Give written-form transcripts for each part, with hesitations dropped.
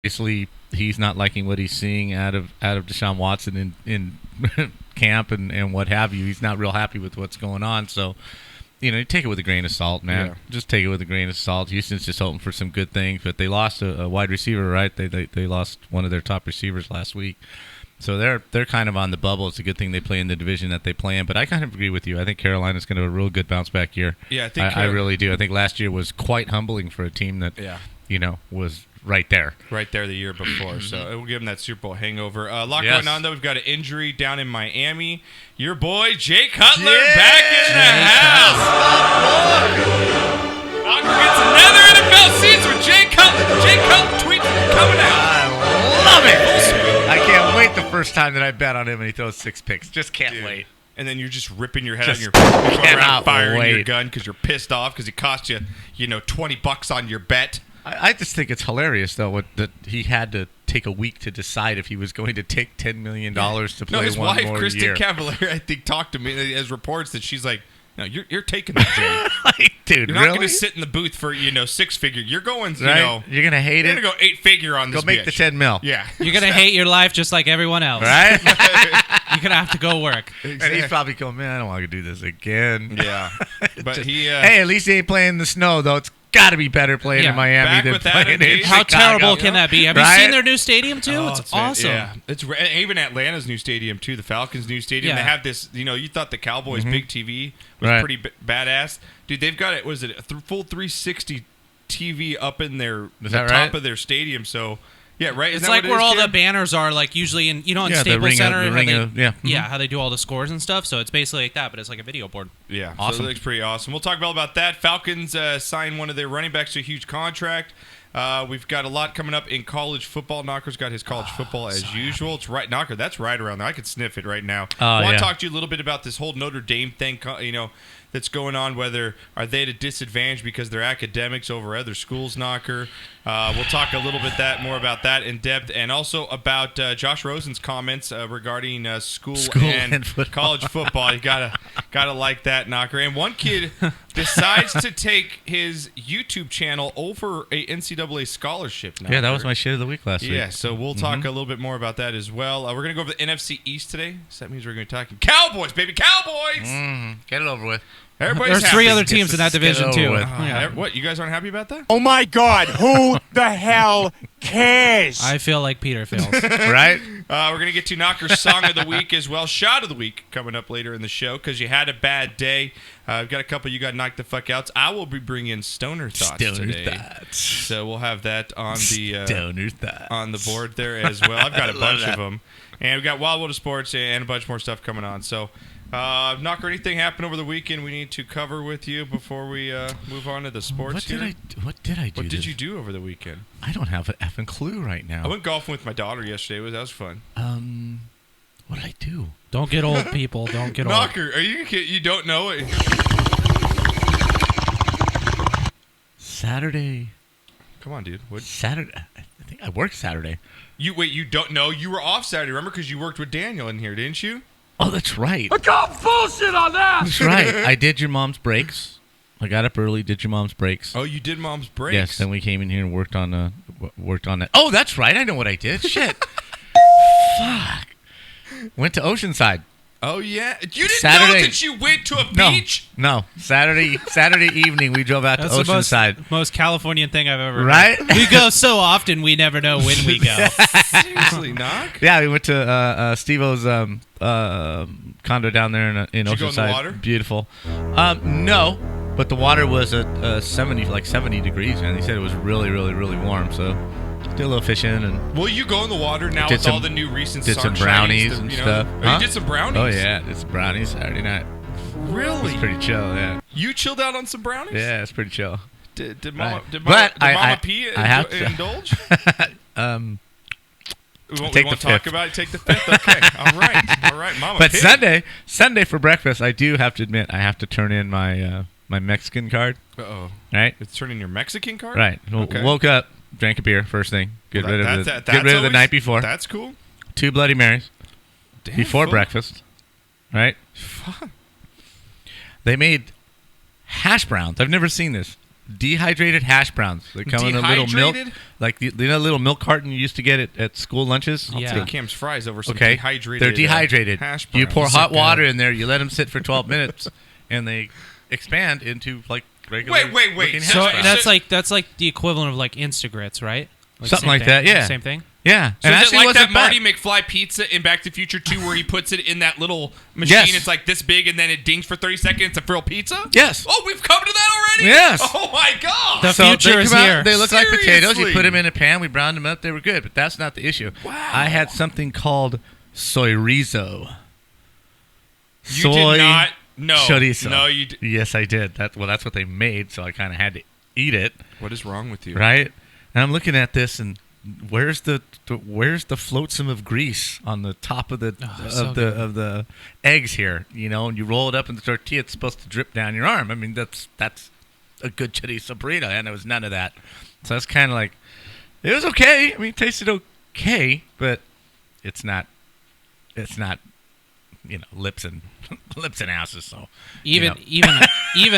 obviously he's not liking what he's seeing out of Deshaun Watson in camp and what have you. He's not real happy with what's going on. So, you take it with a grain of salt, man. Yeah. Just take it with a grain of salt. Houston's just hoping for some good things, but they lost a wide receiver, right? They lost one of their top receivers last week. So they're kind of on the bubble. It's a good thing they play in the division that they play in. But I kind of agree with you. I think Carolina's going to have a real good bounce back year. Yeah, I really do. I think last year was quite humbling for a team that was right there. Right there the year before. So it will give them that Super Bowl hangover. A lot going on, though. We've got an injury down in Miami. Your boy, Jay Cutler, back in the house. Knocker gets another NFL season with Jay Cutler. Jay Cutler tweets coming out. I love it. I can't wait the first time that I bet on him and he throws 6 picks. Just can't wait. And then you're just ripping your head on your firing your gun because you're pissed off because it cost you, $20 on your bet. I just think it's hilarious, though, that he had to take a week to decide if he was going to take $10 million to play his one wife, more Kristen year. Cavalier, I think, talked to me as reports that she's like, no, you're taking that, Jay. Dude, you're not going to sit in the booth for, 6-figure. You're going, right? You're going to hate you're it. You're going to go 8-figure on this Go make bitch. the 10 mil. Yeah. You're going to hate your life just like everyone else. Right? You're going to have to go work. Exactly. And he's probably going, man, I don't want to do this again. Yeah. But hey, at least he ain't playing in the snow, though. It's got to be better playing in Miami than playing in How Chicago. terrible can that be? Have you seen their new stadium, too? It's awesome. Yeah. It's even Atlanta's new stadium, too, the Falcons' new stadium. Yeah. They have this, you thought the Cowboys' big TV was pretty badass. Dude, they've got a full 360 TV up in top of their stadium, so... Yeah, right. It's like where all the banners are, like usually in Staples Center. How they do all the scores and stuff. So it's basically like that, but it's like a video board. Yeah, awesome. So it looks pretty awesome. We'll talk about that. Falcons signed one of their running backs to a huge contract. We've got a lot coming up in college football. Knocker's got his college football as usual. It's right, Knocker. That's right around there. I could sniff it right now. I want to talk to you a little bit about this whole Notre Dame thing. That's going on. Whether are they at a disadvantage because they're academics over other schools? Knocker. We'll talk a little bit more about that in depth, and also about Josh Rosen's comments regarding school and college football. You gotta like that, Knocker. And one kid decides to take his YouTube channel over a NCAA scholarship. Knocker. Yeah, that was my shit of the week last week. Yeah, so we'll talk a little bit more about that as well. We're gonna go over the NFC East today. So that means we're gonna be talking Cowboys, baby, Cowboys. Get it over with. Everybody's There's happy. 3 other teams in that division, too. What, you guys aren't happy about that? Oh, my God. Who the hell cares? I feel like Peter feels. Right? We're going to get to Knocker's Song of the Week as well. Shot of the Week coming up later in the show because you had a bad day. I've got a couple you got knocked the fuck out. I will be bringing Stoner Thoughts today. So we'll have that on the Stoner Thoughts on the board there as well. I've got a bunch of them. And we've got Wild World of Sports and a bunch more stuff coming on. So... Knocker, anything happened over the weekend we need to cover with you before we move on to the sports? What did I do? What did you do over the weekend? I don't have an effing clue right now. I went golfing with my daughter yesterday. That was fun. What did I do? Don't get old, people. Don't get old. Knocker, are you don't know it? Saturday. Come on, dude. What? Saturday. I think I worked Saturday. You don't know? You were off Saturday, remember? Because you worked with Daniel in here, didn't you? Oh, that's right. I got bullshit on that. That's right. I did your mom's breaks. I got up early, did your mom's breaks. Oh, you did mom's breaks? Yes, then we came in here and worked on that. Oh, that's right. I know what I did. Shit. Fuck. Went to Oceanside. Oh, yeah. You didn't Saturday. know that you went to a beach? No. Saturday evening, we drove out to Oceanside. That's the most Californian thing I've ever heard. Right? We go so often, we never know when we go. Seriously, Knock? Yeah, we went to Steve-O's condo down there in Oceanside. Did you go in the water? Beautiful. No, but the water was at 70 degrees, and he said it was really, really, really warm, so... Did a little fishing and. Will you go in the water now with all the new recent did some brownies and stuff? Oh, you did some brownies? Oh yeah, did some brownies Saturday night. Really? It was pretty chill, yeah. You chilled out on some brownies? Yeah, it's pretty chill. Did Mama P indulge? We won't talk about it. Take the fifth. Okay. All right. Mama But P. Sunday for breakfast, I do have to admit I have to turn in my my Mexican card. Uh-oh. Right? It's turning your Mexican card? Right. Okay. Woke up, drank a beer first thing. Get rid of the night before. That's cool. 2 Bloody Marys. Damn, before breakfast. Right? Fun. They made hash browns. I've never seen this. dehydrated hash browns. They come in a little milk, like the little milk carton you used to get at school lunches. I'll take Cam's fries over some dehydrated. They're dehydrated. Hash browns. You pour hot water in there. You let them sit for 12 minutes, and they expand into like regular. Wait. So that's like the equivalent of like Instagrits, right? Like something like that. Yeah. Same thing. Yeah. So is it like that Marty McFly pizza in Back to the Future 2 where he puts it in that little machine? Yes. It's like this big and then it dings for 30 seconds. It's a real pizza? Yes. Oh, we've come to that already? Yes. Oh, my God. The future is here. They look like potatoes. You Seriously? put them in a pan. We browned them up. They were good. But that's not the issue. Wow. I had something called soyrizo. You did not. No. Chorizo. No, you did. Yes, I did. That's what they made, so I kind of had to eat it. What is wrong with you? Right? And I'm looking at this, and where's the flotsam of grease on the top of the eggs here? You know, and you roll it up in the tortilla. It's supposed to drip down your arm. I mean, that's a good chorizo burrito, and there was none of that. So that's kind of like, it was okay. I mean, it tasted okay, but it's not. Lips and asses. So even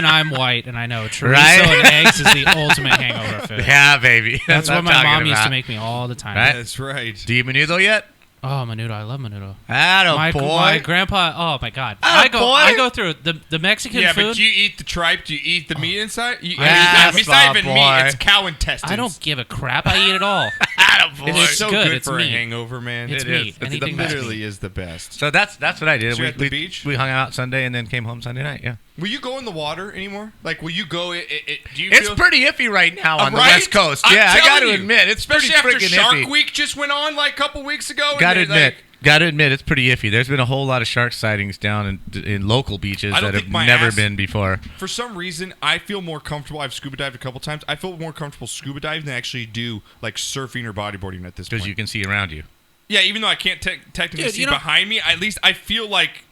I'm white, and I know chorizo Right? and eggs is the ultimate hangover food. yeah, baby. That's what my I'm mom talking used to about. make me all the time. Right? That's right. Do you menudo yet? Oh, menudo! I love menudo. Atta boy. My grandpa. Oh my God! Atta boy. I go through the Mexican Yeah, food. but do you eat the tripe? Do you eat the meat inside? Yes, It's not even boy. meat. It's cow intestines. I don't give a crap. I eat it all. Atta boy. It's so good It's for meat. a hangover, man. It's It meat. is. It's Anything the that's literally meat. is the best. So that's what I did. So you're at the beach? We hung out Sunday and then came home Sunday night. Yeah. Will you go in the water anymore? Like, will you go? Do you It's feel, pretty iffy right now on the right? West Coast. I'm Yeah, I got telling to you, admit, it's pretty especially after freaking Shark iffy. Week just went on like a couple weeks ago. Got to and admit, it's pretty iffy. There's been a whole lot of shark sightings down in local beaches I don't that think have my never ass- been before. For some reason, I feel more comfortable. I've scuba dived a couple times. I feel more comfortable scuba diving than I actually do like surfing or bodyboarding at this point. Because you can see around you. Yeah, even though I can't technically Dude, see behind me, at least I feel like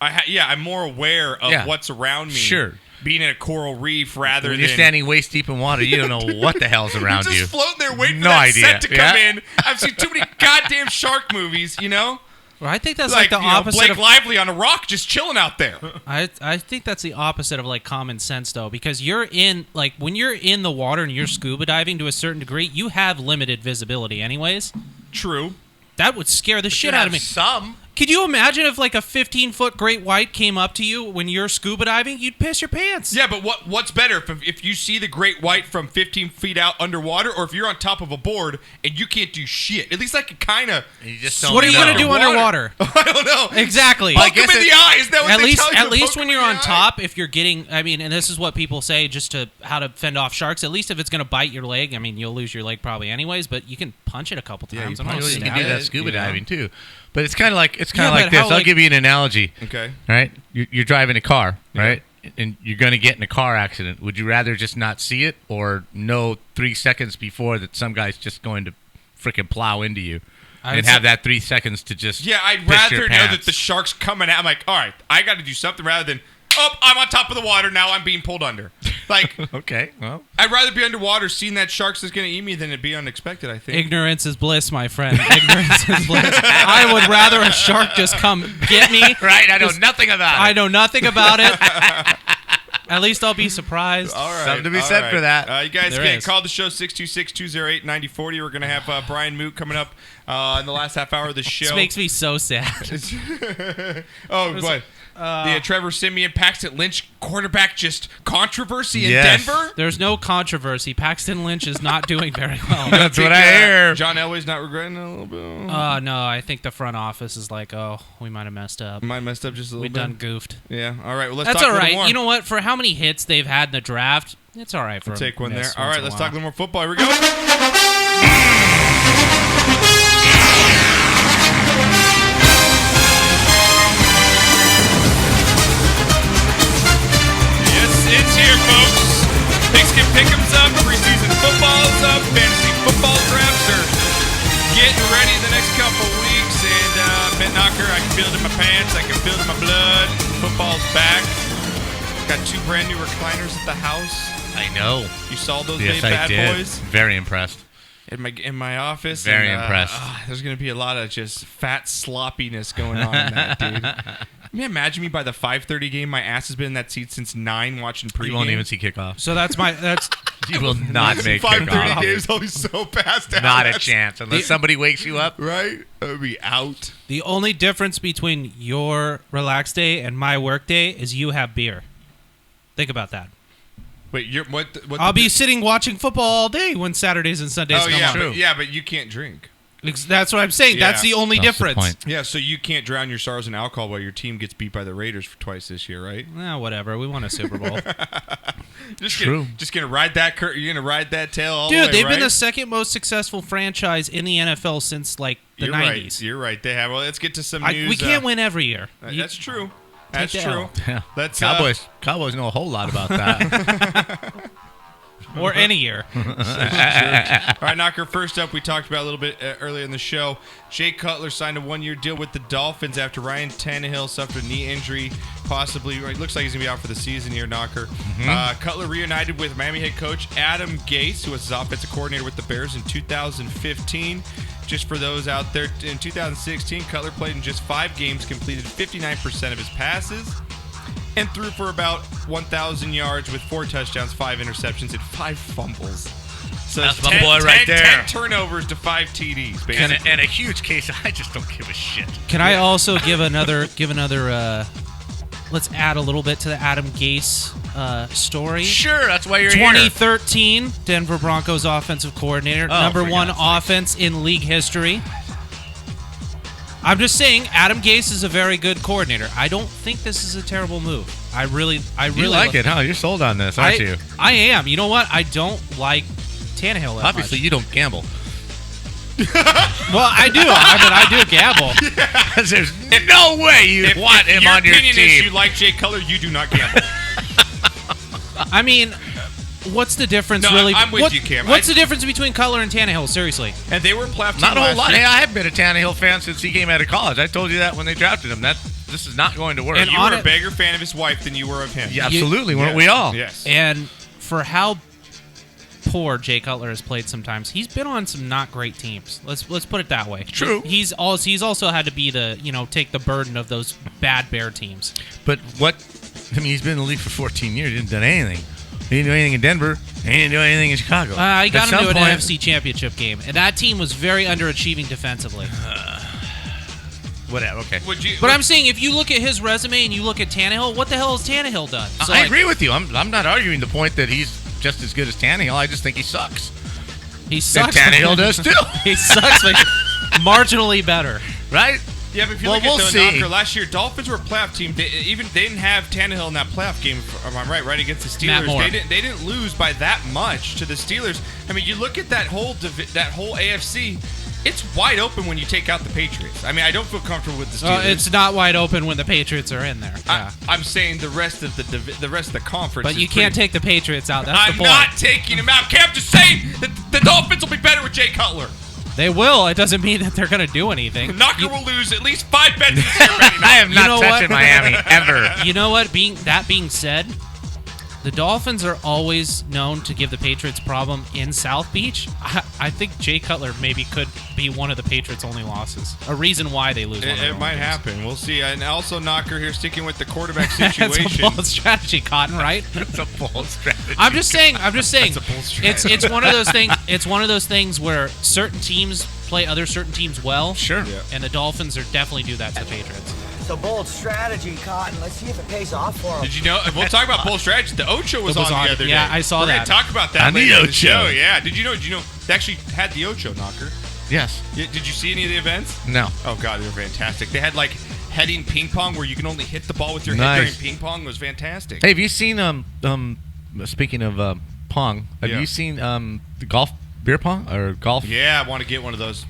I'm more aware of what's around me. Sure. Being in a coral reef rather When than you're standing waist deep in water, you don't know what the hell's around you're you. just floating there waiting No for that idea. set to come Yeah. in. I've seen too many goddamn shark movies, you know? Well, I think that's like the you know, opposite Blake of. Lively on a rock just chilling out there. I think that's the opposite of like common sense though, because you're in like when you're in the water and you're scuba diving to a certain degree, you have limited visibility anyways. True. That would scare the shit out of me. Some. Could you imagine if like a 15-foot great white came up to you when you're scuba diving? You'd piss your pants. Yeah, but what's better if you see the great white from 15 feet out underwater, or if you're on top of a board and you can't do shit? At least I could kind of. What are you gonna do underwater? I don't know. Exactly. Poke him in the eye. Is that what At they least, tell you? at least Poke when him you're in on the eye? top, if you're getting, I mean, and this is what people say just to how to fend off sharks. At least if it's gonna bite your leg, I mean, you'll lose your leg probably anyways, but you can punch it a couple Yeah, times. you I'm not punch You it. saying can do Yeah, that scuba you know. diving too, but it's kind of like this. but how, I'll like- give you an analogy. Okay. Right? You're driving a car, Yeah. right? And you're going to get in a car accident. Would you rather just not see it or know 3 seconds before that some guy's just going to freaking plow into you and have that 3 seconds to just Yeah, I'd piss your rather know that pants? the shark's coming out. I'm like, all right, I got to do something rather than, oh, I'm on top of the water now. I'm being pulled under. Like, Okay, well. I'd rather be underwater seeing that shark's is going to eat me than it be unexpected, I think. Ignorance is bliss, my friend. Ignorance is bliss. I would rather a shark just come get me. Right, I know nothing about it. I know nothing about it. At least I'll be surprised. All right. Something to be all said right. for that. You guys There can is. call the show 626-208-9040. We're going to have Brian Moot coming up in the last half hour of the show. This makes me so sad. What? The Trevor Siemian, Paxton Lynch quarterback just controversy in Yes. Denver? There's no controversy. Paxton Lynch is not doing very well. That's what I hear. John Elway's not regretting it a little bit. No, I think the front office is like, oh, we might have messed up. Might messed up just a little We bit. done goofed. Yeah. All right. Well, let's That's talk all a right. little more. You know what? For how many hits they've had in the draft, it's all right for We'll take one there. miss All once right. in a Let's while. talk a little more football. Here we go. Yes, it's here, folks. Pigskin Pick'em's up. Preseason football's up. Fantasy football drafts are getting ready the next couple weeks. And Bet Knocker, I can feel it in my pants. I can feel it in my blood. Football's back. Got 2 brand new recliners at the house. I know. You saw those Yes, bad I did. boys Very impressed. in my office. Very and, impressed. There's gonna be a lot of just fat sloppiness going on in that, dude. Can you imagine me by the 5:30 game? My ass has been in that seat since 9 watching pregame. You won't even see kickoff. So that's You will not make 5:30 kickoff. games. I'll be so passed out. Not a chance unless somebody wakes you up. Right? I'll be out. the only difference between your relaxed day and my work day is you have beer. Think about that. Wait, what I'll be sitting watching football all day when Saturdays and Sundays come on. True. But you can't drink. That's what I'm saying. Yeah. That's the only That's the difference. point. Yeah, so you can't drown your sorrows in alcohol while your team gets beat by the Raiders for twice this year, right? Whatever. We won a Super Bowl. True. Just gonna ride that you're gonna ride that tail all the Dude, way, they've been right? the second most successful franchise in the NFL since like the You're 90s. right. You're right. They have. Well, let's get to some news. We can't win every year. That's true. That's the true. L. Yeah. Let's Cowboys know a whole lot about that. Or any year. All right, Knocker, first up, we talked about a little bit earlier in the show. Jay Cutler signed a 1-year deal with the Dolphins after Ryan Tannehill suffered a knee injury. Possibly, it looks like he's going to be out for the season here, Knocker. Cutler reunited with Miami head coach Adam Gase, who was his offensive coordinator with the Bears in 2015. Just for those out there, in 2016, Cutler played in just 5 games, completed 59% of his passes, and threw for about 1,000 yards with 4 touchdowns, 5 interceptions, and 5 fumbles. So That's my boy right there. 10 turnovers to 5 TDs, basically. and a huge case. I just don't give a shit. Can I also give another let's add a little bit to the Adam Gase story. Sure, that's why you're here. 2013, Denver Broncos offensive coordinator, number for 1 God's sake. offense in league history. I'm just saying, Adam Gase is a very good coordinator. I don't think this is a terrible move. I really You like it, huh? You're sold on this, aren't you? I am. You know what? I don't like Tannehill that Obviously, much. you don't gamble. Well, I do. I do gamble. Because there's no way you want him on your opinion team. is you like Jay Cutler, you do not gamble. I mean, what's the difference No, really? I'm with you, Cam. What's the difference between Cutler and Tannehill? Seriously. And they were a playoff team Not a whole last lot. year. Hey, I have been a Tannehill fan since he came out of college. I told you that when they drafted him. This is not going to work. And You on were a it- bigger fan of his wife than you were of him. Yeah, absolutely, weren't we all? Yes. And for how poor Jay Cutler has played sometimes, he's been on some not great teams. Let's put it that way. True. He's also had to be take the burden of those bad Bear teams. But he's been in the league for 14 years. He didn't do anything. He didn't do anything in Denver. He didn't do anything in Chicago. He got At him to some an point- NFC Championship game, and that team was very underachieving defensively. Whatever, okay. But I'm saying, if you look at his resume and you look at Tannehill, what the hell has Tannehill done? So, I agree with you. I'm not arguing the point that he's just as good as Tannehill. I just think he sucks. He sucks. And Tannehill does too. He sucks, but marginally better. Right? Yeah, but if you Well, look at we'll the see. Knocker, last year, Dolphins were a playoff team. They didn't have Tannehill in that playoff game. If I'm right against the Matt Steelers. Moore. They didn't lose by that much to the Steelers. I mean, you look at that whole AFC. It's wide open when you take out the Patriots. I mean, I don't feel comfortable with the Steelers. It's not wide open when the Patriots are in there. Yeah. I'm saying the rest of the conference. But is you can't pretty- take the Patriots out. That's I'm the point. not taking him out. Cam, just saying that the Dolphins will be better with Jay Cutler. They will. It doesn't mean that they're going to do anything. Knocker will lose at least 5 bets this year. I am You not know touching what? Miami ever. You know what? Being said, the Dolphins are always known to give the Patriots problem in South Beach. I think Jay Cutler maybe could be one of the Patriots' only losses. A reason why they lose. One of their It own might games. happen. We'll see. And also, Knocker here sticking with the quarterback That's situation. a bold strategy, Cotton. Right? It's a bold strategy. I'm just saying. That's a bold strategy. It's one of those things. It's one of those things where certain teams play other certain teams well. Sure. Yeah. And the Dolphins are definitely do that to the Patriots. It's a bold strategy, Cotton. Let's see if it pays off for him. Did you know? We'll talk about bold strategy. The Ocho was, It was on on. the other day. Yeah, I saw We're that. going to talk about that On the later in the Ocho. show. Yeah. Did you know? They actually had the Ocho, Knocker. Yes. Did you see any of the events? No. Oh, God, they were fantastic. They had, like, heading ping pong where you can only hit the ball with your Nice. head during ping pong. It was fantastic. Hey, have you seen speaking of pong? Have Yeah. you seen the golf beer pong or golf? Yeah, I want to get one of those.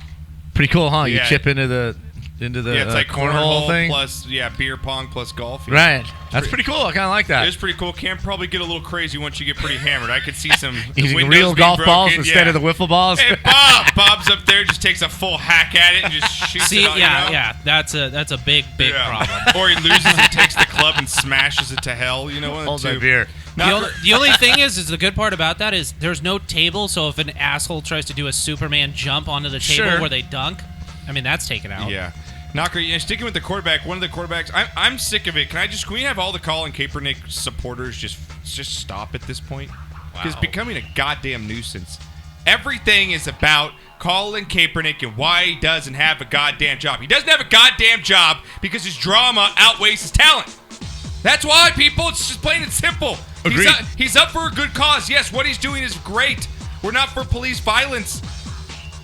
Pretty cool, huh? You Yeah. chip into the Yeah, it's like cornhole thing. plus beer pong plus golf. Yeah. Right. That's pretty cool. I kind of like It that. is pretty cool. Can probably get a little crazy once you get pretty hammered. I could see some Using windows real being golf balls broken. instead Yeah. of the wiffle balls. Hey, Bob's up there, just takes a full hack at it and just shoots See, it out. yeah, that's a big problem. Or he loses and takes the club and smashes it to hell. You know what? Hold my beer. The only thing is the good part about that is there's no table, so if an asshole tries to do a Superman jump onto the table Sure. where they dunk, I mean, that's taken out. Yeah. Knocker, sticking with the quarterback, one of the quarterbacks, I'm sick of it. Can we have all the Colin Kaepernick supporters just stop at this point? Because it's becoming a goddamn nuisance. Everything is about Colin Kaepernick and why he doesn't have a goddamn job. He doesn't have a goddamn job because his drama outweighs his talent. That's why, people. It's just plain and simple. Agreed. He's up for a good cause. Yes, what he's doing is great. We're not for police violence.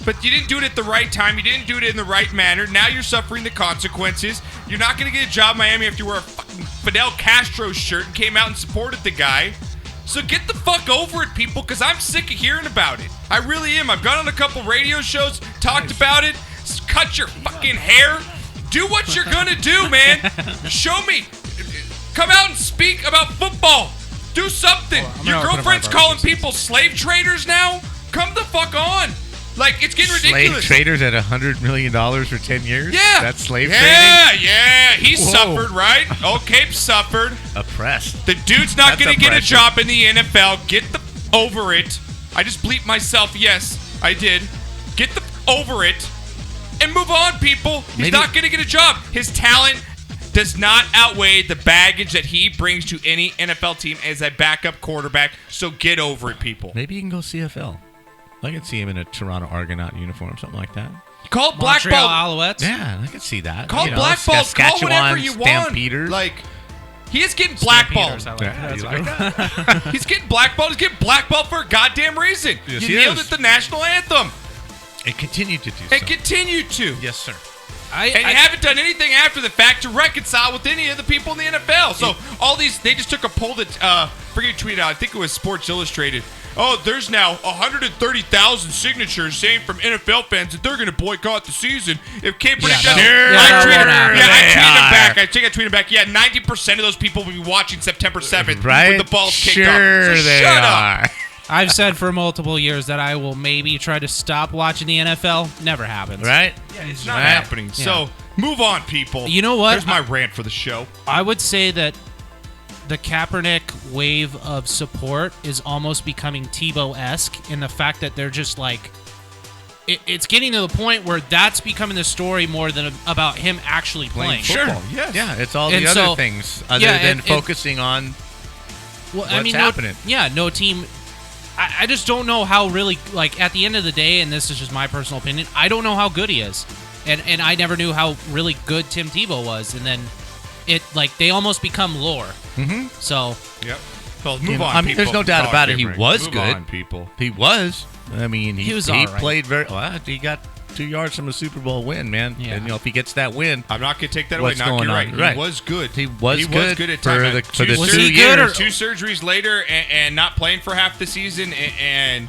But you didn't do it at the right time. You didn't do it in the right manner. Now you're suffering the consequences. You're not going to get a job in Miami after you wore a fucking Fidel Castro shirt and came out and supported the guy. So get the fuck over it, people, because I'm sick of hearing about it. I really am. I've gone on a couple radio shows, talked about it. Cut your fucking hair. Do what you're going to do, man. Show me. Come out and speak about football. Do something. Your girlfriend's calling people slave traders now? Come the fuck on. Like, it's getting ridiculous. Slave traders at $100 million for 10 years? Yeah. That's slave trading? Yeah. He suffered, right? Cape suffered. Oppressed. The dude's not That's going to get a oppression. job in the NFL. Get over it. I just bleeped myself. Yes, I did. Get over it. And move on, people. He's not going to get a job. His talent does not outweigh the baggage that he brings to any NFL team as a backup quarterback. So get over it, people. Maybe you can go CFL. I could see him in a Toronto Argonaut uniform, something like that. Call it Montreal blackball. Alouettes. Yeah, I could see that. Call it blackball. Call whatever you want. Stampeders. Like, he is getting blackballed. Stampeders, I like Yeah, that. you That's like good. that? He's getting blackballed. He's getting blackballed for a goddamn reason. Yes, you he nailed is. it, the national anthem. And continue to do so. And continue to. Yes, sir. And you haven't done anything after the fact to reconcile with any of the people in the NFL. So all these, they just took a poll that, forget who tweeted out, I think it was Sports Illustrated. Oh, there's now 130,000 signatures saying from NFL fans that they're going to boycott the season if Kaepernick doesn't. I tweeted him back. Yeah, 90% of those people will be watching September 7th Right? when the ball's kicked Sure off. So they shut are. up. I've said for multiple years that I will maybe try to stop watching the NFL. Never happens. Right? Yeah, it's not Right. happening. So move on, people. You know what? There's my rant for the show. I would say that the Kaepernick wave of support is almost becoming Tebow-esque in the fact that they're just like, it's getting to the point where that's becoming the story more than about him actually playing. Football, yes. Yeah, it's all And the so- other things other yeah, than and- focusing on Well, what's happening. No team. I just don't know how really, like, at the end of the day, and this is just my personal opinion, I don't know how good he is. And I never knew how really good Tim Tebow was. And then they almost become lore. Mm-hmm. So. Yep. Well, move on, I mean, people. there's no doubt about it. He was Move good. on, people. He was. I mean, He was he all right. played very well. He got 2 yards from a Super Bowl win, man. Yeah. And, if he gets that win, I'm not going to take that away. What's Knock, going you're on? right. He Right. was good. He was good at for times. the- for the Was 2 he years. good or- 2 surgeries later and not playing for half the season and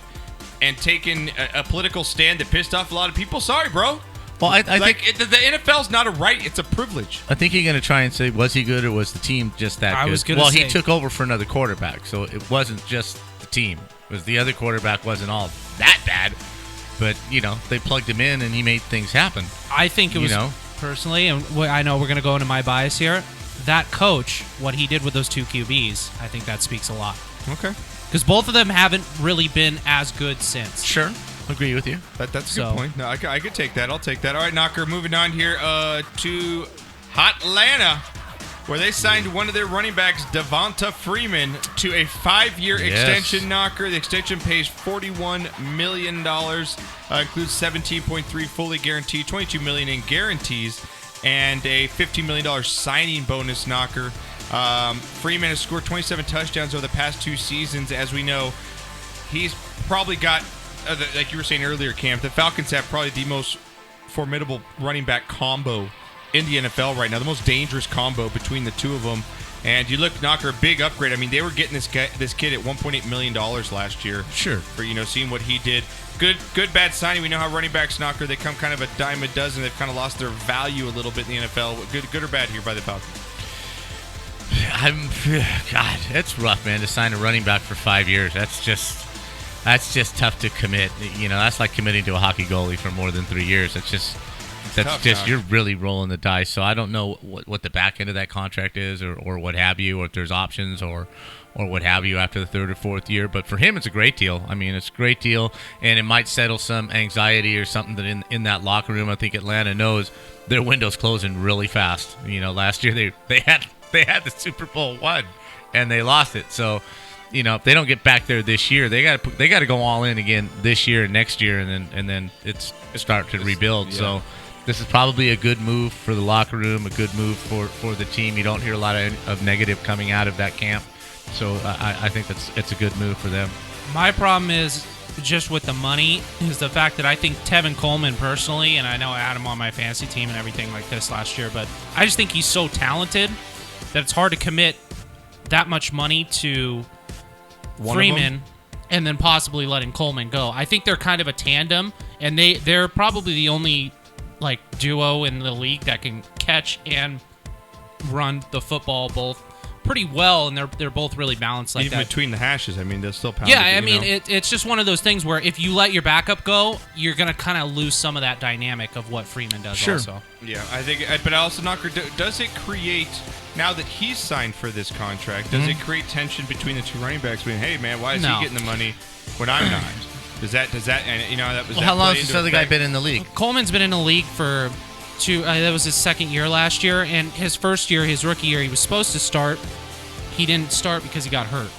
taking a political stand that pissed off a lot of people. Sorry, bro. well, I Like, think the NFL's not a right. It's a privilege. I think you're going to try and say, was he good or was the team just that I good? was gonna Well, say- he took over for another quarterback, so it wasn't just the team. It was the other quarterback wasn't all that bad, but they plugged him in and he made things happen. I think it was personally, and I know we're going to go into my bias here. That coach, what he did with those 2 QBs, I think that speaks a lot. Okay. Because both of them haven't really been as good since. Sure, agree with you. That's a So- good point. No, I could take that. I'll take that. All right, Knocker, moving on here to Atlanta, where they signed one of their running backs, Devonta Freeman, to a 5-year Yes. extension, Knocker. The extension pays $41 million, includes $17.3 fully guaranteed, $22 million in guarantees, and a $15 million signing bonus, Knocker. Freeman has scored 27 touchdowns over the past 2 seasons. As we know, he's probably got, like you were saying earlier, Cam, the Falcons have probably the most formidable running back combo in the NFL right now, the most dangerous combo between the two of them. And you look, Knocker, a big upgrade. I mean, they were getting this kid at $1.8 million last year. Sure. For, seeing what he did. Good, bad signing. We know how running backs, Knocker, they come kind of a dime a dozen. They've kind of lost their value a little bit in the NFL. Good or bad here by the Falcons? God, it's rough, man, to sign a running back for 5 years. That's just tough to commit. That's like committing to a hockey goalie for more than 3 years. It's that's tough, just Doc. you're really rolling the dice. So I don't know what the back end of that contract is, or what have you, or if there's options or what have you after the third or fourth year. But for him, it's a great deal. I mean, it's a great deal, and it might settle some anxiety or something that in that locker room. I think Atlanta knows their window's closing really fast. You know, last year they had the Super Bowl won, and they lost it. So, you know, if they don't get back there this year, they got to go all in again this year and next year, and then it's start to rebuild. Yeah. So this is probably a good move for the locker room, a good move for the team. You don't hear a lot of negative coming out of that camp. So I think it's a good move for them. My problem is just with the money is the fact that I think Tevin Coleman personally, and I know I had him on my fantasy team and everything like this last year, but I just think he's so talented that it's hard to commit that much money to Freeman and then possibly letting Coleman go. I think they're kind of a tandem, and they're probably the only like duo in the league that can catch and run the football both pretty well, and they're both really balanced like Even that. between the hashes, I mean, they'll still pound. Yeah, it, I you mean, know? it's just one of those things where if you let your backup go, you're going to kind of lose some of that dynamic of what Freeman does also. Yeah, I think, but also, Knocker, does it create, now that he's signed for this contract, does it create tension between the two running backs? Being, hey, man, why is No. he getting the money when I'm not? Does that, and you know, that was. Well, that how long play has this into other guy effect? been in the league? Coleman's been in the league for that was his second year last year, and his first year, his rookie year, he was supposed to start. He didn't start because he got hurt.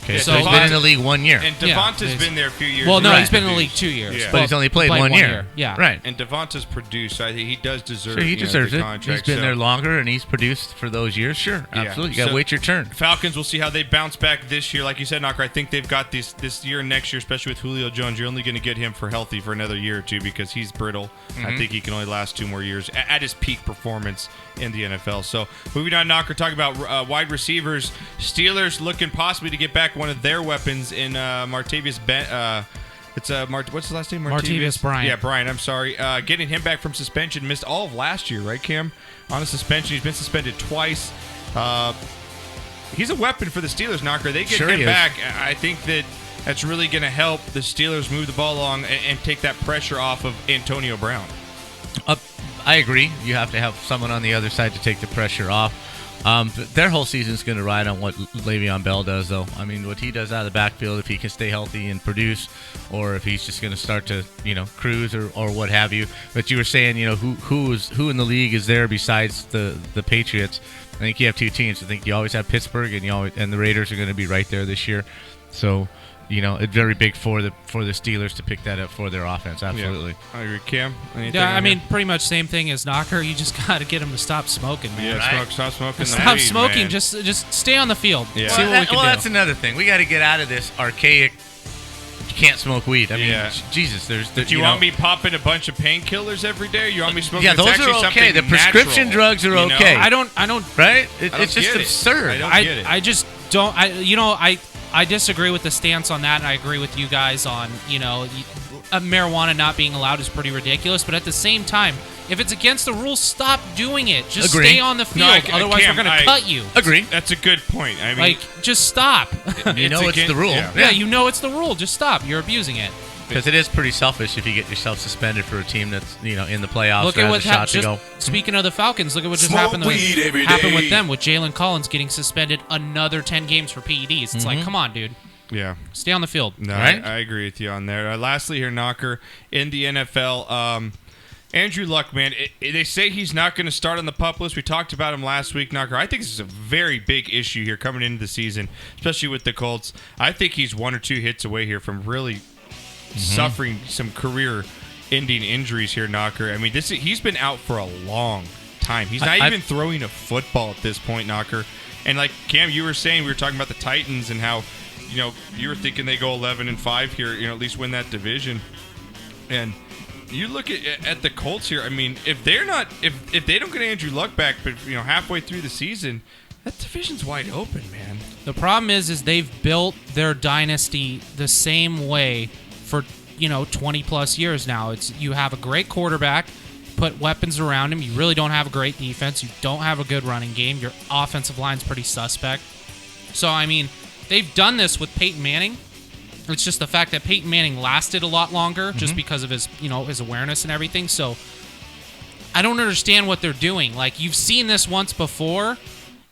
Okay, Yeah, so he's been in the league 1 year. And Yeah, Devonta's he's- been there a few years. Well, no, Right. he's been in the league 2 years. Yeah. But he's only played 1 year. Yeah. Right. And Devonta's produced, so I think he does deserve. Sure, he you know, deserves the it. contract, He's been so. there longer, and he's produced for those years. Sure, Yeah. absolutely. You got to So- wait your turn. Falcons, we'll see how they bounce back this year. Like you said, Knocker, I think they've got this year and next year, especially with Julio Jones. You're only going to get him for healthy for another year or two because he's brittle. I think he can only last 2 more years at his peak performance in the NFL. So moving on, Knocker, talking about wide receivers. Steelers looking possibly to get back one of their weapons in Martavius what's his last name? Martavius Bryant. Yeah, Bryant. I'm sorry. Getting him back from suspension. Missed all of last year, right, Cam? On a suspension. He's been suspended twice. He's a weapon for the Steelers, Knocker. They get Sure him he is. back. I think that's really going to help the Steelers move the ball along and take that pressure off of Antonio Brown. I agree. You have to have someone on the other side to take the pressure off. Their whole season is going to ride on what Le'Veon Bell does, though. I mean, what he does out of the backfield, if he can stay healthy and produce, or if he's just going to start to, cruise or what have you. But you were saying, who in the league is there besides the Patriots? I think you have 2 teams. I think you always have Pittsburgh, and the Raiders are going to be right there this year. So, it's very big for the Steelers to pick that up for their offense. Absolutely. Yeah, I agree. Cam? anything Yeah, on I mean, here? pretty much same thing as Knocker. You just got to get him to stop smoking, man. Yeah, Right. stop smoking. the Stop weed, smoking. man. Just stay on the field. Yeah. See what we can do. That's another thing. We got to get out of this archaic. You can't smoke weed. I mean, Yeah. Jesus. Do you want me popping a bunch of painkillers every day? You want me smoking? Yeah, It's those actually are okay. something The prescription natural, drugs are you know? okay. I don't. Right? I don't It's just get it. absurd. I don't get it. I just don't. I disagree with the stance on that, and I agree with you guys on marijuana not being allowed is pretty ridiculous. But at the same time, if it's against the rules, stop doing it. Just Agree. stay on the No, field. Otherwise, Cam, we're going to cut you. Agree. That's a good point. I mean, Like, just stop. You know it's the against- rule. yeah. Yeah, you know it's the rule. Just stop. You're abusing it. Because it is pretty selfish if you get yourself suspended for a team that's in the playoffs Look or at has what a shot to go. Speaking of the Falcons, look at what just Smoke happened weed every happened day. with them with Jalen Collins getting suspended another 10 games for PEDs. It's like, come on, dude, Yeah. stay on the field. No, Right? I agree with you on there. Lastly, here, Knocker, in the NFL, Andrew Luck, man, they say he's not going to start on the PUP list. We talked about him last week, Knocker. I think this is a very big issue here coming into the season, especially with the Colts. I think he's 1 or 2 hits away here from really suffering some career-ending injuries here, Knocker. I mean, he's been out for a long time. He's not even throwing a football at this point, Knocker. And like Cam, you were saying, we were talking about the Titans and how, you were thinking they go 11-5 here, at least win that division. And you look at the Colts here. I mean, if they don't get Andrew Luck back, but halfway through the season, that division's wide open, man. The problem is they've built their dynasty the same way for 20 plus years now. It's you have a great quarterback, put weapons around him. You really don't have a great defense. You don't have a good running game. Your offensive line's pretty suspect. So I mean, they've done this with Peyton Manning. It's just the fact that Peyton Manning lasted a lot longer just because of his his awareness and everything. So I don't understand what they're doing. Like, you've seen this once before,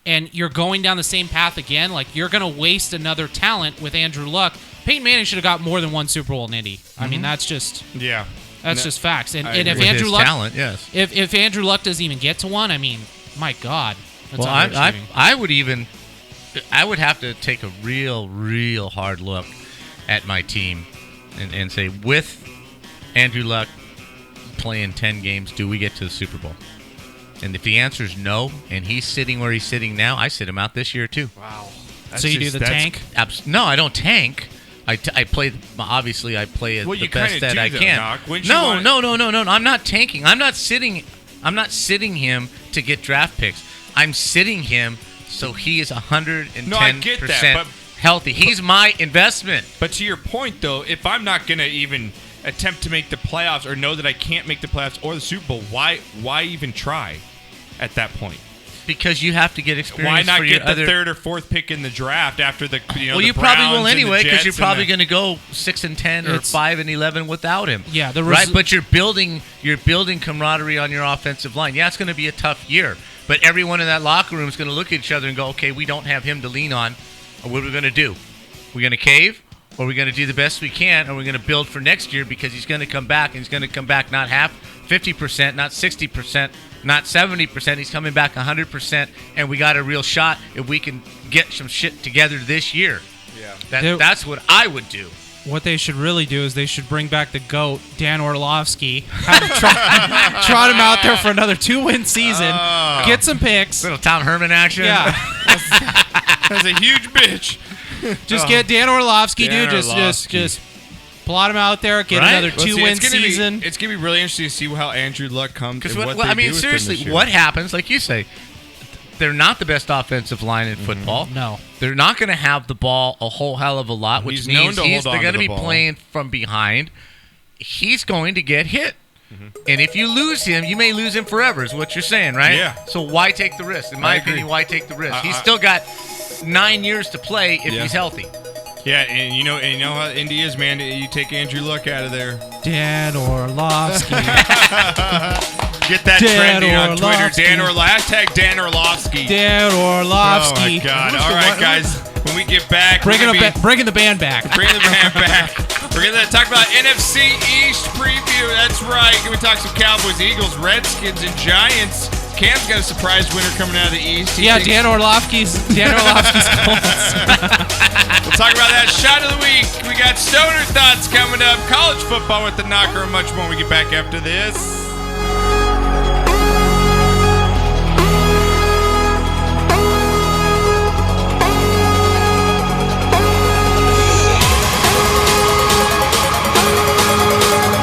and you're going down the same path again. Like, you're going to waste another talent with Andrew Luck. Peyton Manning should have got more than one Super Bowl in Indy. I mean, that's just just facts. And if With Andrew his Luck, talent, yes. if Andrew Luck doesn't even get to one, I mean, my God, that's Well, I would have to take a real hard look at my team and say, with Andrew Luck playing 10 games, do we get to the Super Bowl? And if the answer is no, and he's sitting where he's sitting now, I sit him out this year too. Wow. So you do the tank? No, I don't tank. I play. Obviously, I play Well, the you best kinda that do I though, can. Knock. Wouldn't you No. I'm not tanking. I'm not sitting him to get draft picks. I'm sitting him so he is 110% No, I get that, but healthy. He's my investment. But to your point, though, if I'm not going to even attempt to make the playoffs or know that I can't make the playoffs or the Super Bowl, why even try at that point? Because you have to get experience. Why not for get your the third or fourth pick in the draft after the Well, the you probably Browns will and the anyway because Jets you're and probably the- going to go 6-10 or 5-11 without him. Yeah, right. But you're building camaraderie on your offensive line. Yeah, it's going to be a tough year, but everyone in that locker room is going to look at each other and go, "Okay, we don't have him to lean on. What are we going to do? We're going to cave, or we're going to do the best we can, or we're going to build for next year because he's going to come back, and he's going to come back not 50%, not 60%." Not 70%. He's coming back 100%, and we got a real shot if we can get some shit together this year. Yeah, that's what I would do. What they should really do is they should bring back the GOAT, Dan Orlovsky, have him trot him out there for another 2-win season, get some picks. Little Tom Herman action. Yeah. That's a huge bitch. Just get Dan Orlovsky, dude. Just plot him out there, get another 2-win season. It's going to be really interesting to see how Andrew Luck comes and what they I do mean, with him seriously, this year. what happens, like you say, they're not the best offensive line in football. No. They're not going to have the ball a whole hell of a lot, which He's known means to hold they're on going to to the be ball. playing from behind. He's going to get hit. And if you lose him, you may lose him forever, is what you're saying, right? Yeah. So why take the risk? In my opinion, why take the risk? He's still got 9 years to play if he's healthy. Yeah, and you know how Indy is, man. You take Andrew Luck out of there. Dan Orlovsky. Get that Dan trending on Twitter. Orlovsky. Hashtag Dan Orlovsky. Dan Orlovsky. Oh my God! All right, guys. When we get back, Bringing the band back. Bring the band back. We're going to talk about NFC East preview. That's right. We're going to talk some Cowboys, Eagles, Redskins, and Giants. Cam's got a surprise winner coming out of the East. Dan Orlovsky's Colts. We'll talk about that shot of the week. We got Stoner Thoughts coming up, college football with the knocker, and much more when we get back after this.